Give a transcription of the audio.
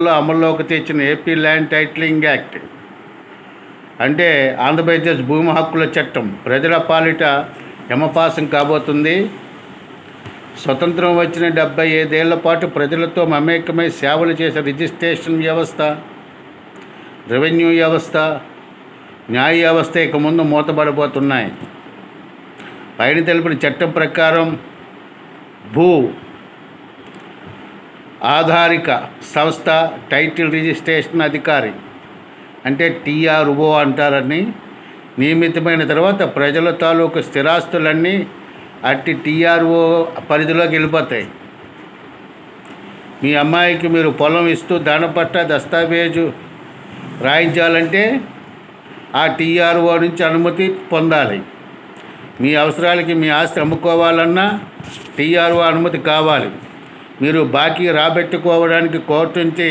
అమల్లోకి తెచ్చిన AP land titling act అంటే ఆంధ్రప్రదేశ్ భూమి హక్కుల చట్టం ప్రజల పాలిట యమపాసం కాబోతుంది. స్వతంత్రం వచ్చిన 75 ఏళ్ల పాటు ప్రజలతో మమేకమై సేవలు చేసే రిజిస్ట్రేషన్ వ్యవస్థ, రెవెన్యూ వ్యవస్థ, న్యాయ వ్యవస్థ ఇక ముందు మూతపడబోతున్నాయి. పైన తెలిపిన చట్టం ప్రకారం భూ ఆధారిక సంస్థ టైటిల్ రిజిస్ట్రేషన్ అధికారి అంటే టీఆర్ఓ అంటారని నియమితమైన తర్వాత ప్రజల తాలూకు స్థిరాస్తులన్నీ అట్టి టీఆర్ఓ పరిధిలోకి వెళ్ళిపోతాయి. మీ అమ్మాయికి మీరు పొలం ఇస్తూ దానిపట్ల దస్తావేజు రాయించాలంటే ఆ టీఆర్ఓ నుంచి అనుమతి పొందాలి. మీ అవసరాలకి మీ ఆస్తి అమ్ముకోవాలన్నా టీఆర్ఓ అనుమతి కావాలి. మీరు బాకీ రాబెట్టుకోవడానికి కోర్టు నుంచి